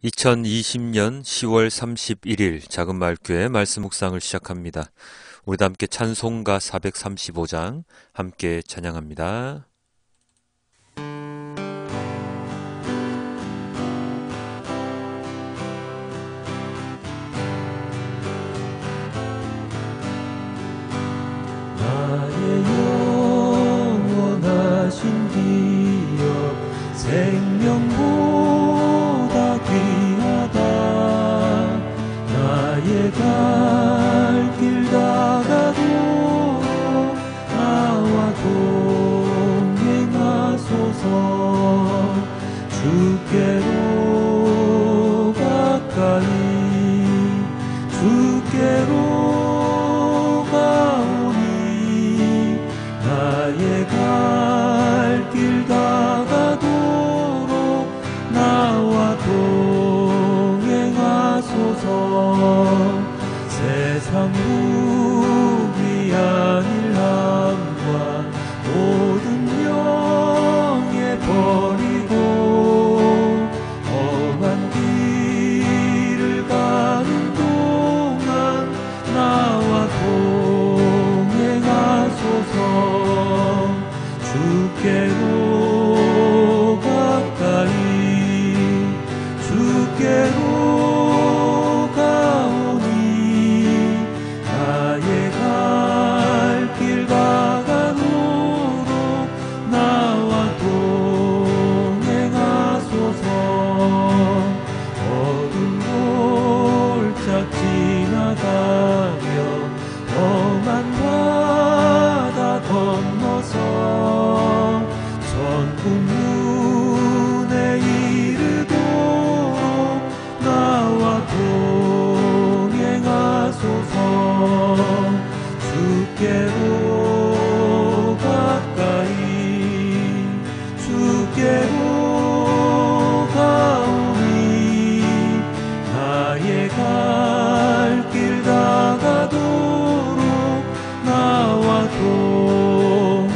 2020년 10월 31일 작은마을교회 말씀 묵상을 시작합니다. 우리도 함께 찬송가 435장 함께 찬양합니다. 나의 영원하신 기업 생명보다 귀하다. 나의 갈 길 다가도록 나와 동행하소서. 주께로 가까이 주께로 나의 갈 길 다가도록 나와 동행하소서. 세상 무비한 일함과 모든 명예 버리고 험한 길을 가는 동안 나와 동행하소서. 주께로 가까이 주께로 가오니 나의 갈 길 다가도록 나와 동행하소서. 어둠 골짝 지나가며 험한 바다 건너서 천국문에 이르도록 나와 동행하소서. 주께로 가까이 주께로 가오니 나의 갈 길 다가도록 나와 동행하소서.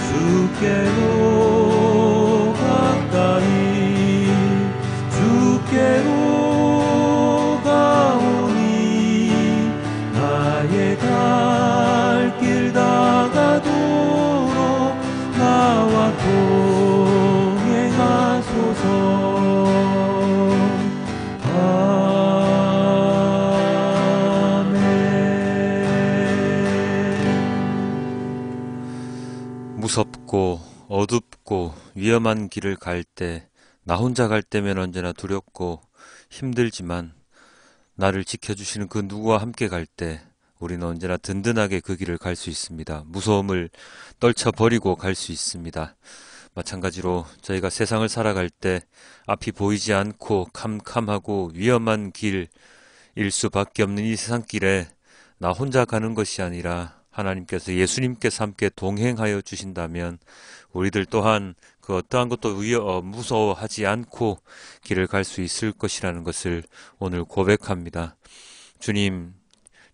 주께로 가까이 주께로 가오니 나의 갈 길 다가도록 나와 동행하소서. 무섭고 어둡고 위험한 길을 갈 때, 나 혼자 갈 때면 언제나 두렵고 힘들지만 나를 지켜주시는 그 누구와 함께 갈 때 우리는 언제나 든든하게 그 길을 갈 수 있습니다. 무서움을 떨쳐버리고 갈 수 있습니다. 마찬가지로 저희가 세상을 살아갈 때 앞이 보이지 않고 캄캄하고 위험한 길일 수밖에 없는 이 세상길에 나 혼자 가는 것이 아니라 하나님께서 예수님께서 함께 동행하여 주신다면 우리들 또한 그 어떠한 것도 무서워하지 않고 길을 갈 수 있을 것이라는 것을 오늘 고백합니다.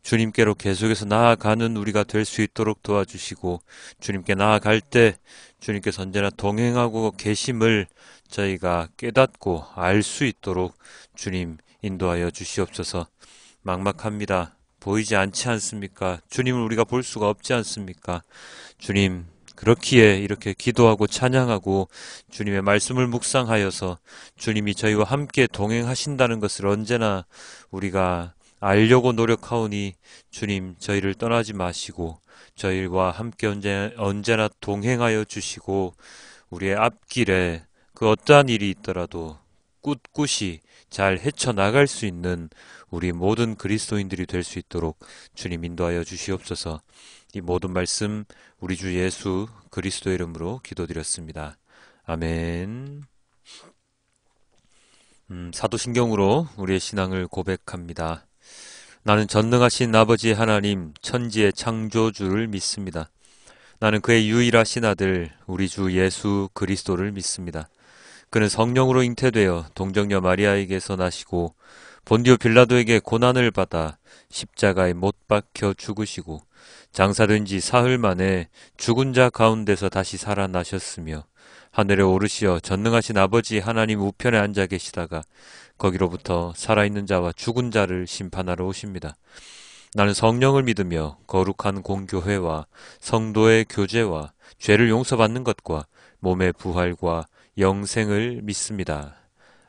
주님께로 계속해서 나아가는 우리가 될 수 있도록 도와주시고, 주님께 나아갈 때 주님께서 언제나 동행하고 계심을 저희가 깨닫고 알 수 있도록 주님 인도하여 주시옵소서. 막막합니다. 보이지 않지 않습니까? 주님을 우리가 볼 수가 없지 않습니까? 주님, 그렇기에 이렇게 기도하고 찬양하고 주님의 말씀을 묵상하여서 주님이 저희와 함께 동행하신다는 것을 언제나 우리가 알려고 노력하오니, 주님 저희를 떠나지 마시고 저희와 함께 언제나 동행하여 주시고, 우리의 앞길에 그 어떠한 일이 있더라도 꿋꿋이 잘 헤쳐나갈 수 있는 우리 모든 그리스도인들이 될 수 있도록 주님 인도하여 주시옵소서. 이 모든 말씀 우리 주 예수 그리스도 이름으로 기도드렸습니다. 아멘. 사도신경으로 우리의 신앙을 고백합니다. 나는 전능하신 아버지 하나님 천지의 창조주를 믿습니다. 나는 그의 유일하신 아들 우리 주 예수 그리스도를 믿습니다. 그는 성령으로 잉태되어 동정녀 마리아에게서 나시고 본디오 빌라도에게 고난을 받아 십자가에 못 박혀 죽으시고 장사된 지 사흘 만에 죽은 자 가운데서 다시 살아나셨으며 하늘에 오르시어 전능하신 아버지 하나님 우편에 앉아 계시다가 거기로부터 살아있는 자와 죽은 자를 심판하러 오십니다. 나는 성령을 믿으며 거룩한 공교회와 성도의 교제와 죄를 용서받는 것과 몸의 부활과 영생을 믿습니다.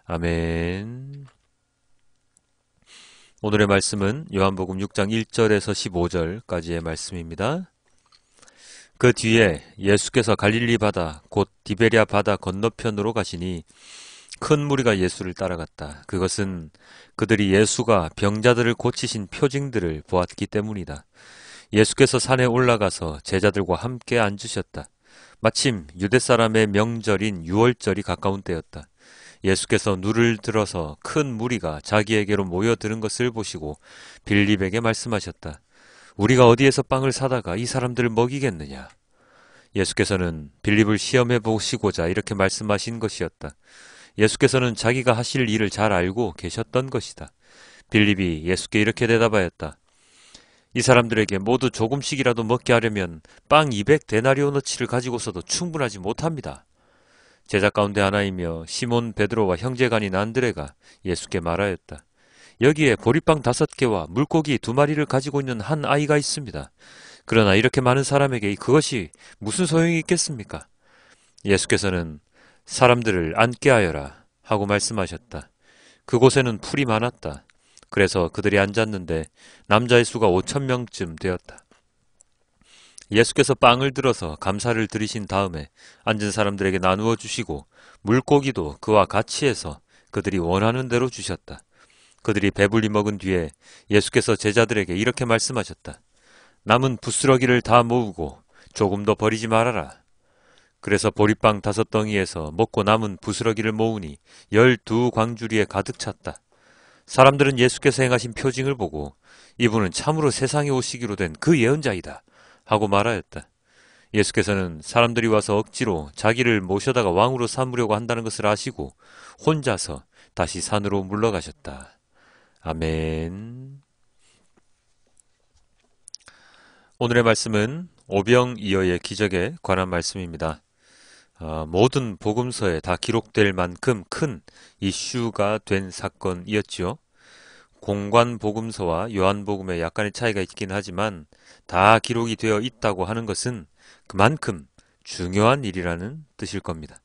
아멘. 오늘의 말씀은 요한복음 6장 1절에서 15절까지의 말씀입니다. 그 뒤에 예수께서 갈릴리 바다 곧 디베랴 바다 건너편으로 가시니 큰 무리가 예수를 따라갔다. 그것은 그들이 예수가 병자들을 고치신 표징들을 보았기 때문이다. 예수께서 산에 올라가서 제자들과 함께 앉으셨다. 마침 유대 사람의 명절인 유월절이 가까운 때였다. 예수께서 눈을 들어서 큰 무리가 자기에게로 모여드는 것을 보시고 빌립에게 말씀하셨다. 우리가 어디에서 빵을 사다가 이 사람들을 먹이겠느냐? 예수께서는 빌립을 시험해 보시고자 이렇게 말씀하신 것이었다. 예수께서는 자기가 하실 일을 잘 알고 계셨던 것이다. 빌립이 예수께 이렇게 대답하였다. 이 사람들에게 모두 조금씩이라도 먹게 하려면 빵 200데나리오너치를 가지고서도 충분하지 못합니다. 제자 가운데 하나이며 시몬 베드로와 형제간인 안드레가 예수께 말하였다. 여기에 보리빵 5개와 물고기 2마리를 가지고 있는 한 아이가 있습니다. 그러나 이렇게 많은 사람에게 그것이 무슨 소용이 있겠습니까? 예수께서는 사람들을 앉게 하여라 하고 말씀하셨다. 그곳에는 풀이 많았다. 그래서 그들이 앉았는데 남자의 수가 5,000명쯤 되었다. 예수께서 빵을 들어서 감사를 드리신 다음에 앉은 사람들에게 나누어 주시고 물고기도 그와 같이 해서 그들이 원하는 대로 주셨다. 그들이 배불리 먹은 뒤에 예수께서 제자들에게 이렇게 말씀하셨다. 남은 부스러기를 다 모으고 조금 더 버리지 말아라. 그래서 보리빵 5덩이에서 먹고 남은 부스러기를 모으니 12광주리에 가득 찼다. 사람들은 예수께서 행하신 표징을 보고 이분은 참으로 세상에 오시기로 된 그 예언자이다 하고 말하였다. 예수께서는 사람들이 와서 억지로 자기를 모셔다가 왕으로 삼으려고 한다는 것을 아시고 혼자서 다시 산으로 물러가셨다. 아멘. 오늘의 말씀은 오병이어의 기적에 관한 말씀입니다. 모든 복음서에 다 기록될 만큼 큰 이슈가 된 사건이었지요. 공관복음서와 요한복음에 약간의 차이가 있긴 하지만 다 기록이 되어 있다고 하는 것은 그만큼 중요한 일이라는 뜻일 겁니다.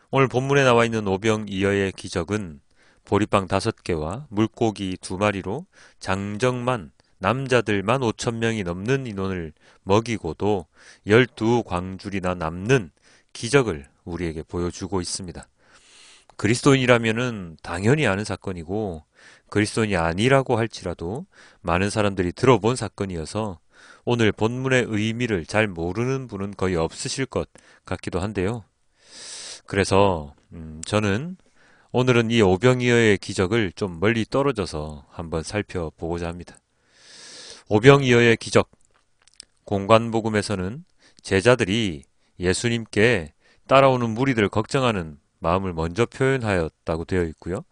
오늘 본문에 나와 있는 오병이어의 기적은 보리빵 5개와 물고기 2마리로 장정만 남자들만 5,000명이 넘는 인원을 먹이고도 12광줄이나 남는 기적을 우리에게 보여주고 있습니다. 그리스도인이라면은 당연히 아는 사건이고 그리스도인이 아니라고 할지라도 많은 사람들이 들어본 사건이어서 오늘 본문의 의미를 잘 모르는 분은 거의 없으실 것 같기도 한데요. 그래서 저는 오늘은 이 오병이어의 기적을 좀 멀리 떨어져서 한번 살펴보고자 합니다. 오병이어의 기적, 공관복음에서는 제자들이 예수님께 따라오는 무리들을 걱정하는 마음을 먼저 표현하였다고 되어 있고요.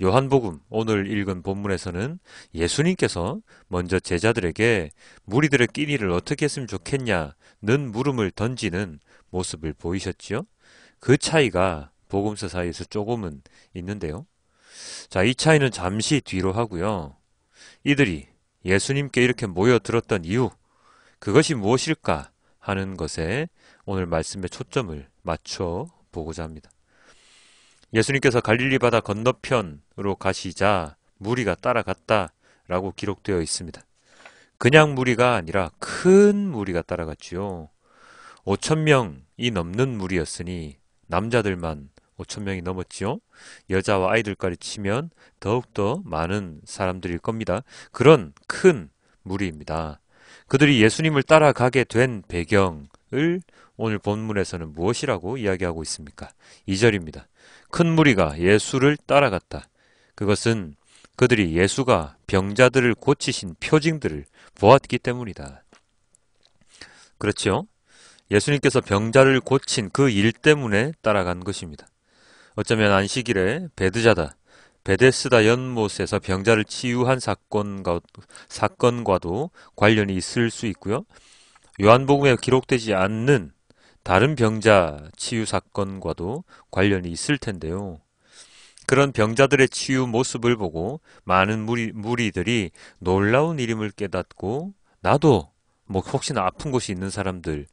요한복음 오늘 읽은 본문에서는 예수님께서 먼저 제자들에게 무리들의 끼니를 어떻게 했으면 좋겠냐는 물음을 던지는 모습을 보이셨지요. 그 차이가 복음서 사이에서 조금은 있는데요. 자, 이 차이는 잠시 뒤로 하고요. 이들이 예수님께 이렇게 모여들었던 이유, 그것이 무엇일까 하는 것에 오늘 말씀의 초점을 맞춰 보고자 합니다. 예수님께서 갈릴리 바다 건너편으로 가시자 무리가 따라갔다라고 기록되어 있습니다. 그냥 무리가 아니라 큰 무리가 따라갔지요. 5,000명이 넘는 무리였으니 남자들만 5,000명이 넘었지요. 여자와 아이들까지 치면 더욱더 많은 사람들일 겁니다. 그런 큰 무리입니다. 그들이 예수님을 따라가게 된 배경을 오늘 본문에서는 무엇이라고 이야기하고 있습니까? 2절입니다. 큰 무리가 예수를 따라갔다. 그것은 그들이 예수가 병자들을 고치신 표징들을 보았기 때문이다. 그렇죠? 예수님께서 병자를 고친 그 일 때문에 따라간 것입니다. 어쩌면 안식일에 베드자다, 베데스다 연못에서 병자를 치유한 사건과도 관련이 있을 수 있고요. 요한복음에 기록되지 않는 다른 병자 치유 사건과도 관련이 있을 텐데요. 그런 병자들의 치유 모습을 보고 많은 무리들이 놀라운 일임을 깨닫고 나도 뭐 혹시나 아픈 곳이 있는 사람들이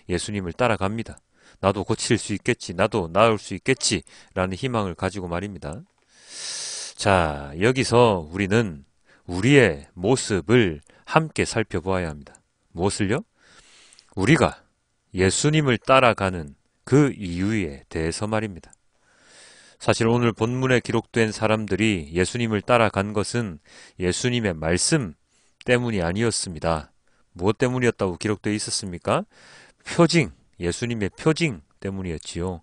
예수님을 따라갑니다. 나도 고칠 수 있겠지, 나도 나을 수 있겠지 라는 희망을 가지고 말입니다. 자, 여기서 우리는 우리의 모습을 함께 살펴보아야 합니다. 무엇을요? 우리가 예수님을 따라가는 그 이유에 대해서 말입니다. 사실 오늘 본문에 기록된 사람들이 예수님을 따라간 것은 예수님의 말씀 때문이 아니었습니다. 무엇 때문이었다고 기록되어 있었습니까? 표징, 예수님의 표징 때문이었지요.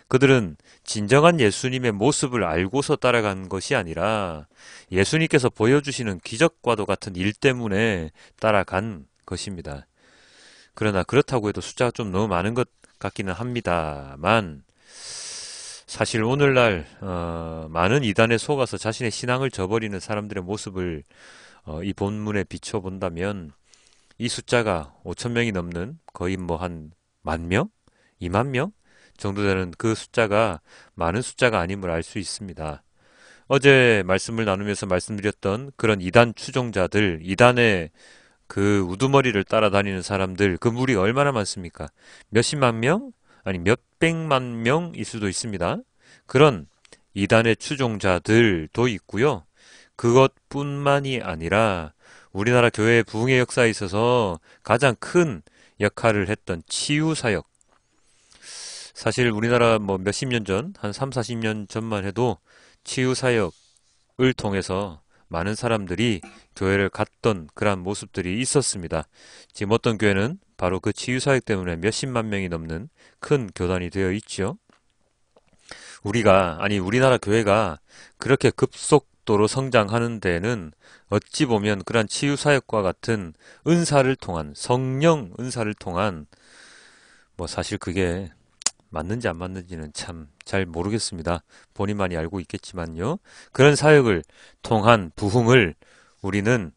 그들은 진정한 예수님의 모습을 알고서 따라간 것이 아니라 예수님께서 보여주시는 기적과도 같은 일 때문에 따라간 것입니다. 그러나 그렇다고 해도 숫자가 좀 너무 많은 것 같기는 합니다만 사실 오늘날 많은 이단에 속아서 자신의 신앙을 저버리는 사람들의 모습을 이 본문에 비춰본다면 이 숫자가 5천 명이 넘는 거의 뭐 한 10,000명? 20,000명? 정도 되는 그 숫자가 많은 숫자가 아님을 알 수 있습니다. 어제 말씀을 나누면서 말씀드렸던 그런 이단 추종자들, 이단의 그 우두머리를 따라다니는 사람들, 그 무리가 얼마나 많습니까? 몇십만 명? 아니 몇백만 명일 수도 있습니다. 그런 이단의 추종자들도 있고요. 그것뿐만이 아니라 우리나라 교회의 부흥의 역사에 있어서 가장 큰 역할을 했던 치유사역. 사실 우리나라 뭐 몇십 년 전, 한 3, 40년 전만 해도 치유사역을 통해서 많은 사람들이 교회를 갔던 그러한 모습들이 있었습니다. 지금 어떤 교회는 바로 그 치유사역 때문에 몇십만 명이 넘는 큰 교단이 되어 있죠. 우리나라 교회가 그렇게 급속도로 성장하는 데는 어찌 보면 그러한 치유사역과 같은 은사를 통한, 성령 은사를 통한, 뭐 사실 그게 맞는지 안 맞는지는 참 잘 모르겠습니다. 본인만이 알고 있겠지만요. 그런 사역을 통한 부흥을 우리는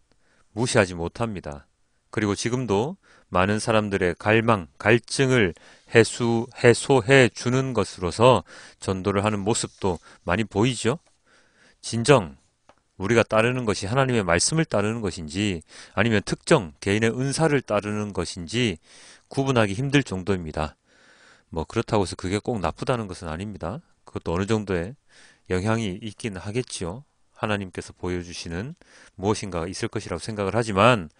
무시하지 못합니다. 그리고 지금도 많은 사람들의 갈망, 갈증을 해소해 주는 것으로서 전도를 하는 모습도 많이 보이죠? 진정 우리가 따르는 것이 하나님의 말씀을 따르는 것인지 아니면 특정 개인의 은사를 따르는 것인지 구분하기 힘들 정도입니다. 뭐 그렇다고 해서 그게 꼭 나쁘다는 것은 아닙니다. 그것도 어느 정도의 영향이 있긴 하겠죠. 하나님께서 보여주시는 무엇인가가 있을 것이라고 생각을 하지만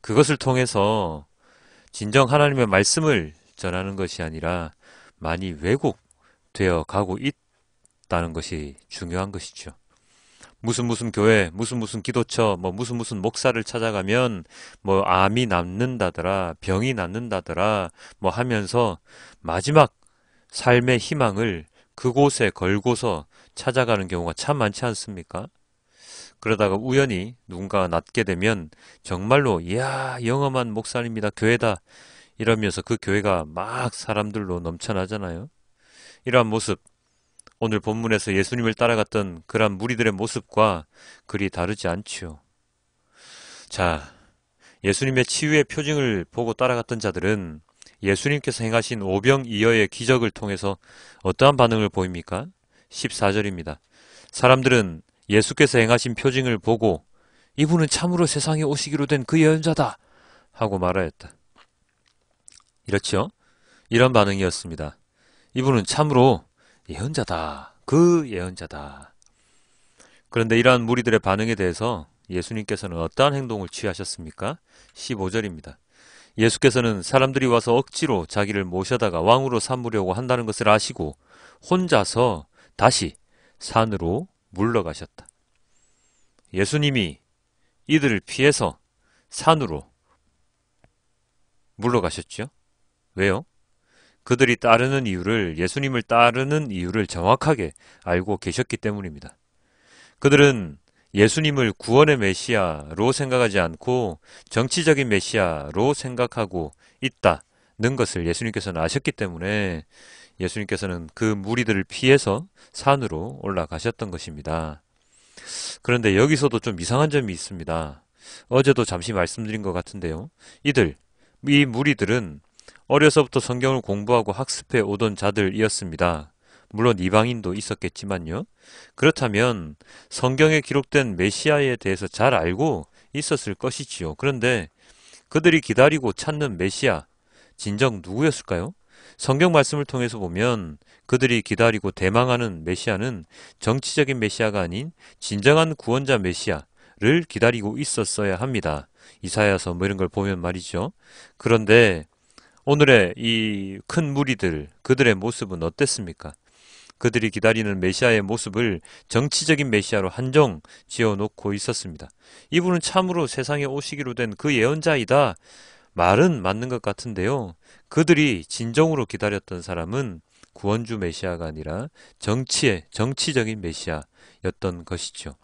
그것을 통해서 진정 하나님의 말씀을 전하는 것이 아니라 많이 왜곡되어 가고 있다는 것이 중요한 것이죠. 무슨 교회, 무슨 기도처, 뭐 무슨 목사를 찾아가면 뭐 암이 낫는다더라, 병이 낫는다더라, 뭐 하면서 마지막 삶의 희망을 그곳에 걸고서 찾아가는 경우가 참 많지 않습니까? 그러다가 우연히 누군가가 낫게 되면 정말로 이야 영험한 목사님이다 교회다 이러면서 그 교회가 막 사람들로 넘쳐나잖아요. 이러한 모습 오늘 본문에서 예수님을 따라갔던 그러한 무리들의 모습과 그리 다르지 않지요. 자, 예수님의 치유의 표징을 보고 따라갔던 자들은 예수님께서 행하신 오병이어의 기적을 통해서 어떠한 반응을 보입니까? 14절입니다. 사람들은 예수께서 행하신 표징을 보고 이분은 참으로 세상에 오시기로 된 그 예언자다 하고 말하였다. 이렇죠? 이런 반응이었습니다. 이분은 참으로 예언자다. 그 예언자다. 그런데 이러한 무리들의 반응에 대해서 예수님께서는 어떠한 행동을 취하셨습니까? 15절입니다. 예수께서는 사람들이 와서 억지로 자기를 모셔다가 왕으로 삼으려고 한다는 것을 아시고 혼자서 다시 산으로 물러가셨다. 예수님이 이들을 피해서 산으로 물러가셨죠? 왜요? 그들이 예수님을 따르는 이유를 정확하게 알고 계셨기 때문입니다. 그들은 예수님을 구원의 메시아로 생각하지 않고 정치적인 메시아로 생각하고 있다는 것을 예수님께서는 아셨기 때문에 예수님께서는 그 무리들을 피해서 산으로 올라가셨던 것입니다. 그런데 여기서도 좀 이상한 점이 있습니다. 어제도 잠시 말씀드린 것 같은데요. 이 무리들은 어려서부터 성경을 공부하고 학습해 오던 자들이었습니다. 물론 이방인도 있었겠지만요. 그렇다면 성경에 기록된 메시아에 대해서 잘 알고 있었을 것이지요. 그런데 그들이 기다리고 찾는 메시아, 진정 누구였을까요? 성경 말씀을 통해서 보면 그들이 기다리고 대망하는 메시아는 정치적인 메시아가 아닌 진정한 구원자 메시아를 기다리고 있었어야 합니다. 이사야서 뭐 이런 걸 보면 말이죠. 그런데 오늘의 이 큰 무리들, 그들의 모습은 어땠습니까? 그들이 기다리는 메시아의 모습을 정치적인 메시아로 한정 지어놓고 있었습니다. 이분은 참으로 세상에 오시기로 된 그 예언자이다. 말은 맞는 것 같은데요. 그들이 진정으로 기다렸던 사람은 구원주 메시아가 아니라 정치적인 메시아였던 것이죠.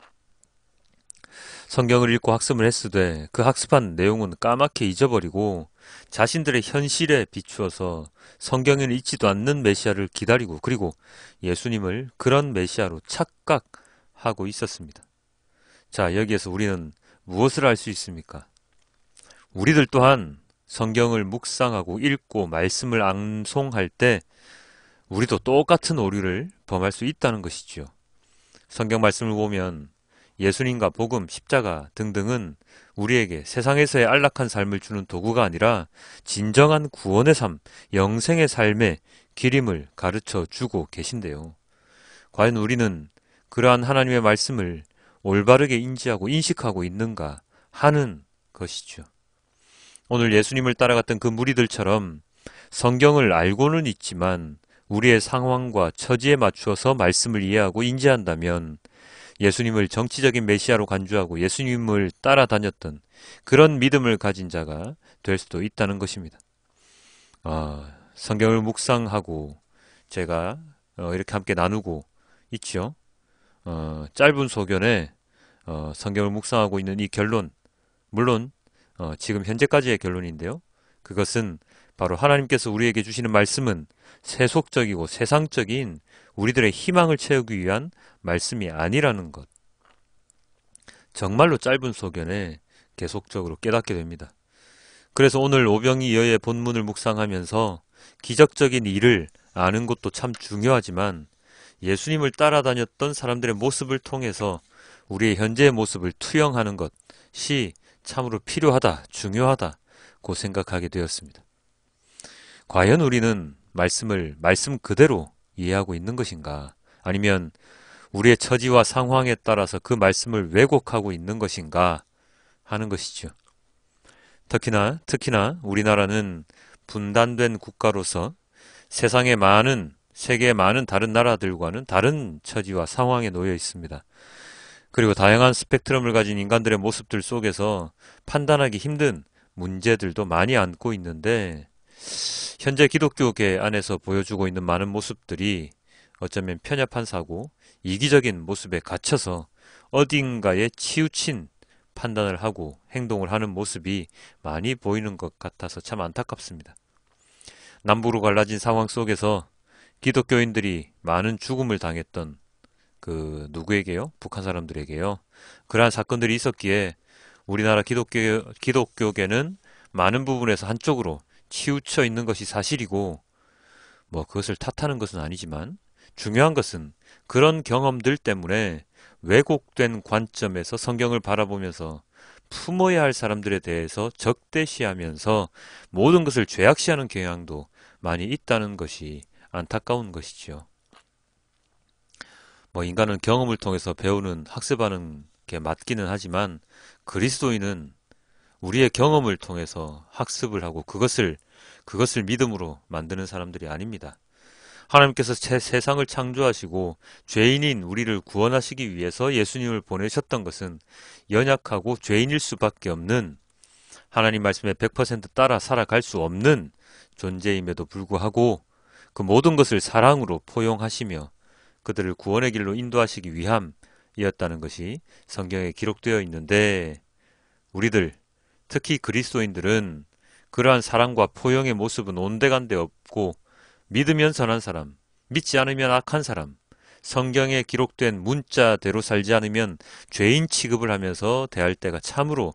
성경을 읽고 학습을 했으되 그 학습한 내용은 까맣게 잊어버리고 자신들의 현실에 비추어서 성경에는 있지도 않는 메시아를 기다리고 그리고 예수님을 그런 메시아로 착각하고 있었습니다. 자, 여기에서 우리는 무엇을 알 수 있습니까? 우리들 또한 성경을 묵상하고 읽고 말씀을 앙송할 때 우리도 똑같은 오류를 범할 수 있다는 것이지요. 성경 말씀을 보면 예수님과 복음, 십자가 등등은 우리에게 세상에서의 안락한 삶을 주는 도구가 아니라 진정한 구원의 삶, 영생의 삶의 길임을 가르쳐 주고 계신데요. 과연 우리는 그러한 하나님의 말씀을 올바르게 인지하고 인식하고 있는가 하는 것이죠. 오늘 예수님을 따라갔던 그 무리들처럼 성경을 알고는 있지만 우리의 상황과 처지에 맞추어서 말씀을 이해하고 인지한다면 예수님을 정치적인 메시아로 간주하고 예수님을 따라다녔던 그런 믿음을 가진 자가 될 수도 있다는 것입니다. 성경을 묵상하고 제가 이렇게 함께 나누고 있죠. 짧은 소견에 성경을 묵상하고 있는 이 결론, 물론 지금 현재까지의 결론인데요. 그것은 바로 하나님께서 우리에게 주시는 말씀은 세속적이고 세상적인 우리들의 희망을 채우기 위한 말씀이 아니라는 것. 정말로 짧은 소견에 계속적으로 깨닫게 됩니다. 그래서 오늘 오병이 여의 본문을 묵상하면서 기적적인 일을 아는 것도 참 중요하지만 예수님을 따라다녔던 사람들의 모습을 통해서 우리의 현재의 모습을 투영하는 것이 참으로 필요하다, 중요하다고 생각하게 되었습니다. 과연 우리는 말씀을 말씀 그대로 이해하고 있는 것인가? 아니면 우리의 처지와 상황에 따라서 그 말씀을 왜곡하고 있는 것인가 하는 것이죠. 특히나 우리나라는 분단된 국가로서 세계의 많은 다른 나라들과는 다른 처지와 상황에 놓여 있습니다. 그리고 다양한 스펙트럼을 가진 인간들의 모습들 속에서 판단하기 힘든 문제들도 많이 안고 있는데 현재 기독교계 안에서 보여주고 있는 많은 모습들이 어쩌면 편협한 사고, 이기적인 모습에 갇혀서 어딘가에 치우친 판단을 하고 행동을 하는 모습이 많이 보이는 것 같아서 참 안타깝습니다. 남북으로 갈라진 상황 속에서 기독교인들이 많은 죽음을 당했던 누구에게요? 북한 사람들에게요. 그러한 사건들이 있었기에 우리나라 기독교계는 많은 부분에서 한쪽으로 치우쳐 있는 것이 사실이고 그것을 탓하는 것은 아니지만 중요한 것은 그런 경험들 때문에 왜곡된 관점에서 성경을 바라보면서 품어야 할 사람들에 대해서 적대시하면서 모든 것을 죄악시하는 경향도 많이 있다는 것이 안타까운 것이지요. 인간은 경험을 통해서 배우는 학습하는 게 맞기는 하지만 그리스도인은 우리의 경험을 통해서 학습을 하고 그것을 믿음으로 만드는 사람들이 아닙니다. 하나님께서 세상을 창조하시고 죄인인 우리를 구원하시기 위해서 예수님을 보내셨던 것은 연약하고 죄인일 수밖에 없는 하나님 말씀에 100% 따라 살아갈 수 없는 존재임에도 불구하고 그 모든 것을 사랑으로 포용하시며 그들을 구원의 길로 인도하시기 위함이었다는 것이 성경에 기록되어 있는데 우리들, 특히 그리스도인들은 그러한 사랑과 포용의 모습은 온데간데 없고 믿으면 선한 사람, 믿지 않으면 악한 사람, 성경에 기록된 문자대로 살지 않으면 죄인 취급을 하면서 대할 때가 참으로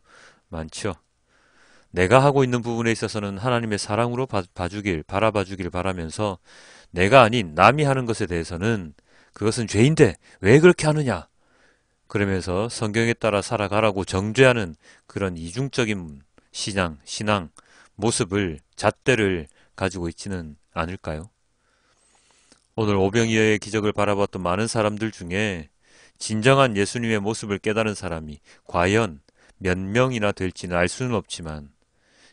많죠. 내가 하고 있는 부분에 있어서는 하나님의 사랑으로 바라봐 주길 바라면서 내가 아닌 남이 하는 것에 대해서는 그것은 죄인데 왜 그렇게 하느냐? 그러면서 성경에 따라 살아가라고 정죄하는 그런 이중적인 신앙, 모습을, 잣대를 가지고 있지는 않을까요? 오늘 오병이어의 기적을 바라봤던 많은 사람들 중에 진정한 예수님의 모습을 깨달은 사람이 과연 몇 명이나 될지는 알 수는 없지만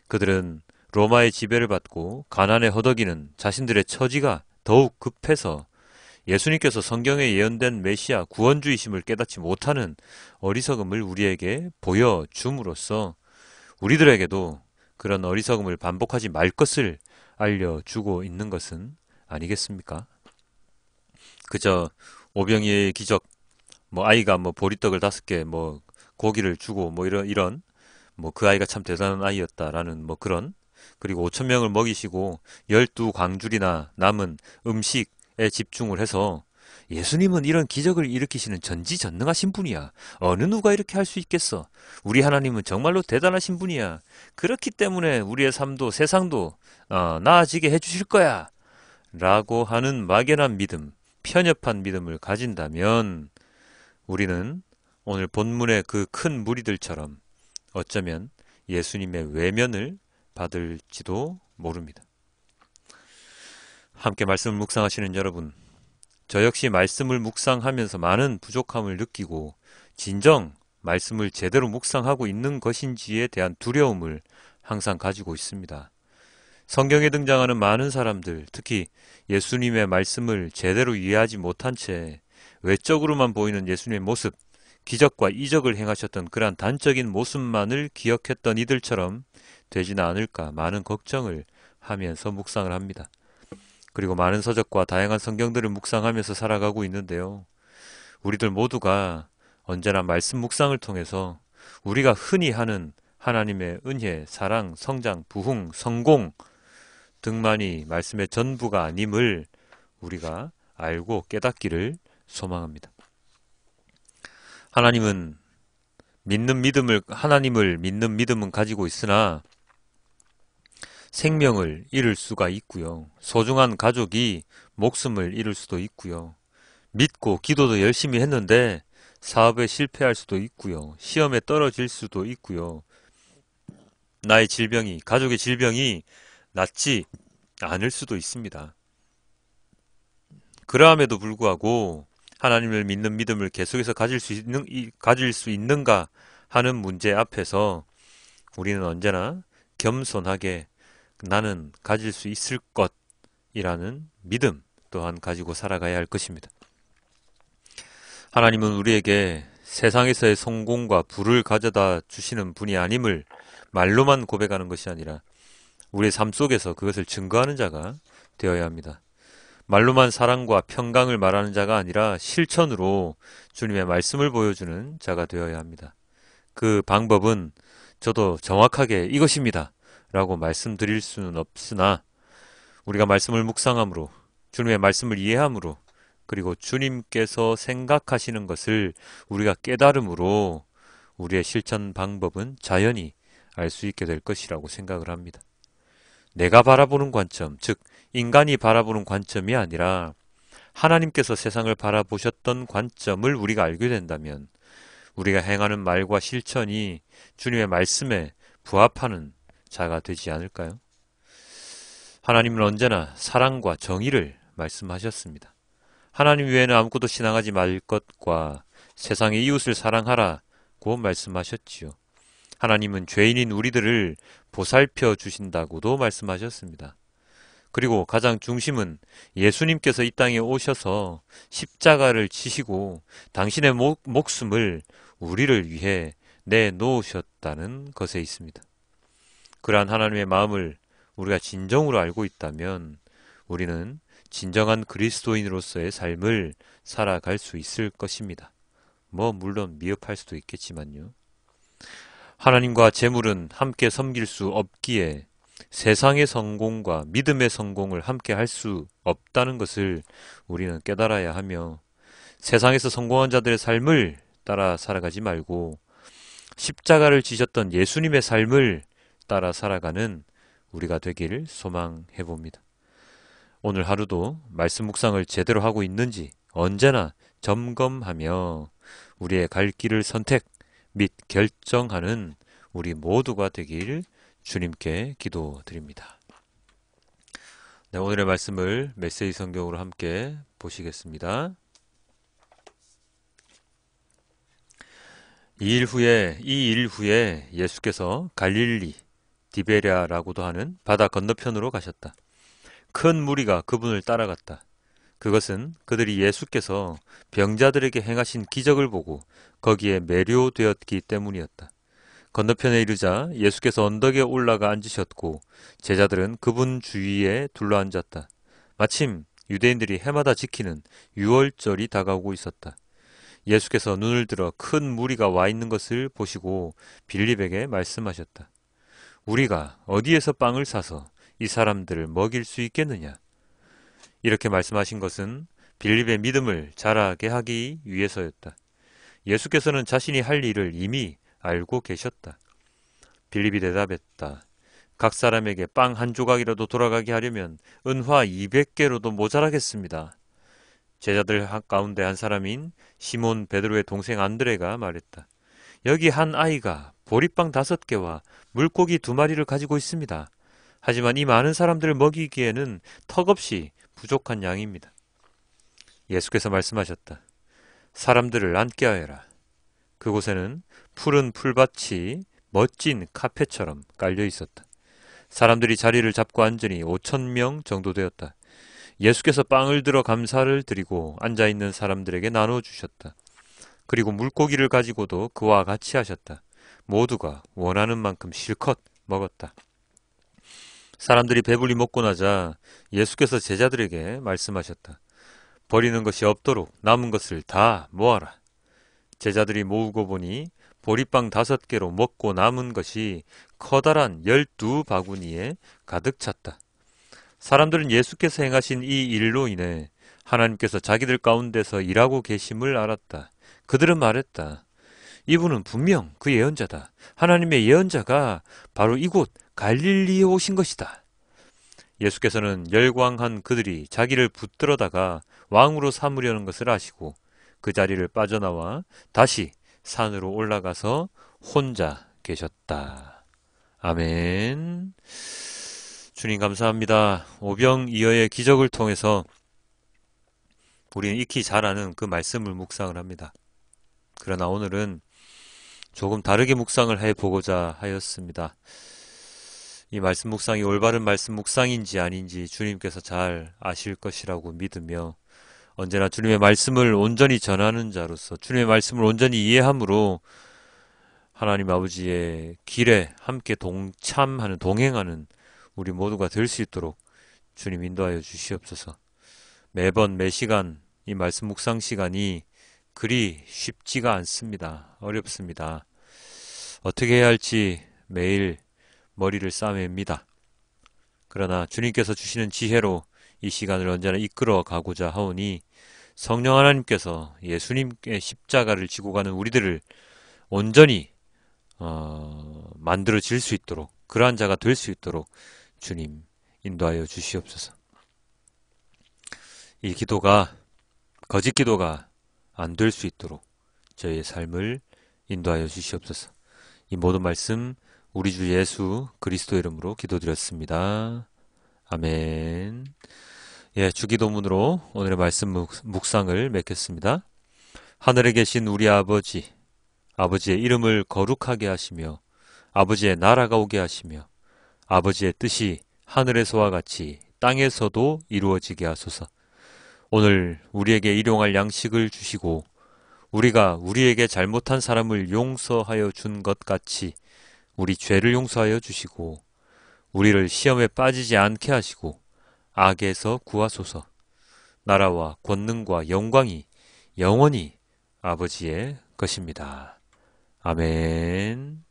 그들은 로마의 지배를 받고 가난에 허덕이는 자신들의 처지가 더욱 급해서 예수님께서 성경에 예언된 메시아 구원주이심을 깨닫지 못하는 어리석음을 우리에게 보여줌으로써 우리들에게도 그런 어리석음을 반복하지 말 것을 알려주고 있는 것은 아니겠습니까? 그저 오병이의 기적, 아이가 보리떡을 5개, 고기를 주고 이런 그 아이가 참 대단한 아이였다라는 그런, 그리고 5천 명을 먹이시고 12광줄이나 남은 음식에 집중을 해서 예수님은 이런 기적을 일으키시는 전지전능하신 분이야. 어느 누가 이렇게 할 수 있겠어? 우리 하나님은 정말로 대단하신 분이야. 그렇기 때문에 우리의 삶도 세상도 나아지게 해주실 거야. 라고 하는 막연한 믿음, 편협한 믿음을 가진다면 우리는 오늘 본문의 그 큰 무리들처럼 어쩌면 예수님의 외면을 받을지도 모릅니다. 함께 말씀을 묵상하시는 여러분, 저 역시 말씀을 묵상하면서 많은 부족함을 느끼고 진정 말씀을 제대로 묵상하고 있는 것인지에 대한 두려움을 항상 가지고 있습니다. 성경에 등장하는 많은 사람들, 특히 예수님의 말씀을 제대로 이해하지 못한 채 외적으로만 보이는 예수님의 모습, 기적과 이적을 행하셨던 그러한 단적인 모습만을 기억했던 이들처럼 되지는 않을까 많은 걱정을 하면서 묵상을 합니다. 그리고 많은 서적과 다양한 성경들을 묵상하면서 살아가고 있는데요. 우리들 모두가 언제나 말씀 묵상을 통해서 우리가 흔히 하는 하나님의 은혜, 사랑, 성장, 부흥, 성공 등만이 말씀의 전부가 아님을 우리가 알고 깨닫기를 소망합니다. 하나님을 믿는 믿음은 가지고 있으나 생명을 잃을 수가 있고요. 소중한 가족이 목숨을 잃을 수도 있고요. 믿고 기도도 열심히 했는데 사업에 실패할 수도 있고요. 시험에 떨어질 수도 있고요. 가족의 질병이 낫지 않을 수도 있습니다. 그러함에도 불구하고 하나님을 믿는 믿음을 계속해서 가질 수 있는가 하는 문제 앞에서 우리는 언제나 겸손하게 나는 가질 수 있을 것이라는 믿음 또한 가지고 살아가야 할 것입니다. 하나님은 우리에게 세상에서의 성공과 부를 가져다 주시는 분이 아님을 말로만 고백하는 것이 아니라 우리의 삶 속에서 그것을 증거하는 자가 되어야 합니다. 말로만 사랑과 평강을 말하는 자가 아니라 실천으로 주님의 말씀을 보여주는 자가 되어야 합니다. 그 방법은 저도 정확하게 이것입니다 라고 말씀드릴 수는 없으나 우리가 말씀을 묵상함으로 주님의 말씀을 이해함으로 그리고 주님께서 생각하시는 것을 우리가 깨달음으로 우리의 실천 방법은 자연히 알 수 있게 될 것이라고 생각을 합니다. 내가 바라보는 관점, 즉 인간이 바라보는 관점이 아니라 하나님께서 세상을 바라보셨던 관점을 우리가 알게 된다면 우리가 행하는 말과 실천이 주님의 말씀에 부합하는 자가 되지 않을까요? 하나님은 언제나 사랑과 정의를 말씀하셨습니다. 하나님 외에는 아무것도 신앙하지 말 것과 세상의 이웃을 사랑하라고 말씀하셨지요. 하나님은 죄인인 우리들을 보살펴 주신다고도 말씀하셨습니다. 그리고 가장 중심은 예수님께서 이 땅에 오셔서 십자가를 지시고 당신의 목숨을 우리를 위해 내놓으셨다는 것에 있습니다. 그러한 하나님의 마음을 우리가 진정으로 알고 있다면 우리는 진정한 그리스도인으로서의 삶을 살아갈 수 있을 것입니다. 물론 미흡할 수도 있겠지만요. 하나님과 재물은 함께 섬길 수 없기에 세상의 성공과 믿음의 성공을 함께 할 수 없다는 것을 우리는 깨달아야 하며 세상에서 성공한 자들의 삶을 따라 살아가지 말고 십자가를 지셨던 예수님의 삶을 따라 살아가는 우리가 되길 소망해 봅니다. 오늘 하루도 말씀 묵상을 제대로 하고 있는지 언제나 점검하며 우리의 갈 길을 선택 및 결정하는 우리 모두가 되길 주님께 기도드립니다. 네, 오늘의 말씀을 메시지 성경으로 함께 보시겠습니다. 이 일 후에 예수께서 갈릴리 디베랴라고도 하는 바다 건너편으로 가셨다. 큰 무리가 그분을 따라갔다. 그것은 그들이 예수께서 병자들에게 행하신 기적을 보고 거기에 매료되었기 때문이었다. 건너편에 이르자 예수께서 언덕에 올라가 앉으셨고 제자들은 그분 주위에 둘러앉았다. 마침 유대인들이 해마다 지키는 유월절이 다가오고 있었다. 예수께서 눈을 들어 큰 무리가 와 있는 것을 보시고 빌립에게 말씀하셨다. 우리가 어디에서 빵을 사서 이 사람들을 먹일 수 있겠느냐? 이렇게 말씀하신 것은 빌립의 믿음을 자라게 하기 위해서였다. 예수께서는 자신이 할 일을 이미 알고 계셨다. 빌립이 대답했다. 각 사람에게 빵 한 조각이라도 돌아가게 하려면 은화 200개로도 모자라겠습니다. 제자들 가운데 한 사람인 시몬 베드로의 동생 안드레가 말했다. 여기 한 아이가 보리빵 5개와 물고기 2마리를 가지고 있습니다. 하지만 이 많은 사람들을 먹이기에는 턱없이 부족한 양입니다. 예수께서 말씀하셨다. 사람들을 앉게 하여라. 그곳에는 푸른 풀밭이 멋진 카펫처럼 깔려 있었다. 사람들이 자리를 잡고 앉으니 5,000명 정도 되었다. 예수께서 빵을 들어 감사를 드리고 앉아있는 사람들에게 나눠주셨다. 그리고 물고기를 가지고도 그와 같이 하셨다. 모두가 원하는 만큼 실컷 먹었다. 사람들이 배불리 먹고 나자 예수께서 제자들에게 말씀하셨다. 버리는 것이 없도록 남은 것을 다 모아라. 제자들이 모으고 보니 보리빵 5개로 먹고 남은 것이 커다란 12바구니에 가득 찼다. 사람들은 예수께서 행하신 이 일로 인해 하나님께서 자기들 가운데서 일하고 계심을 알았다. 그들은 말했다. 이분은 분명 그 예언자다. 하나님의 예언자가 바로 이곳 갈릴리에 오신 것이다. 예수께서는 열광한 그들이 자기를 붙들어다가 왕으로 삼으려는 것을 아시고 그 자리를 빠져나와 다시 산으로 올라가서 혼자 계셨다. 아멘. 주님 감사합니다. 오병이어의 기적을 통해서 우리는 익히 잘 아는 그 말씀을 묵상을 합니다. 그러나 오늘은 조금 다르게 묵상을 해보고자 하였습니다. 이 말씀 묵상이 올바른 말씀 묵상인지 아닌지 주님께서 잘 아실 것이라고 믿으며 언제나 주님의 말씀을 온전히 전하는 자로서 주님의 말씀을 온전히 이해함으로 하나님 아버지의 길에 함께 동참하는 동행하는 우리 모두가 될 수 있도록 주님 인도하여 주시옵소서. 매번 매시간 이 말씀 묵상 시간이 그리 쉽지가 않습니다. 어렵습니다. 어떻게 해야 할지 매일 머리를 싸맵니다. 그러나 주님께서 주시는 지혜로 이 시간을 언제나 이끌어 가고자 하오니 성령 하나님께서 예수님의 십자가를 지고 가는 우리들을 온전히 만들어질 수 있도록 그러한 자가 될 수 있도록 주님 인도하여 주시옵소서. 이 기도가 거짓 기도가 안 될 수 있도록 저희의 삶을 인도하여 주시옵소서. 이 모든 말씀 우리 주 예수 그리스도 이름으로 기도드렸습니다. 아멘. 예, 주기도문으로 오늘의 말씀 묵상을 맺겠습니다. 하늘에 계신 우리 아버지, 아버지의 이름을 거룩하게 하시며 아버지의 나라가 오게 하시며 아버지의 뜻이 하늘에서와 같이 땅에서도 이루어지게 하소서. 오늘 우리에게 일용할 양식을 주시고 우리가 우리에게 잘못한 사람을 용서하여 준 것 같이 우리 죄를 용서하여 주시고 우리를 시험에 빠지지 않게 하시고 악에서 구하소서. 나라와 권능과 영광이 영원히 아버지의 것입니다. 아멘.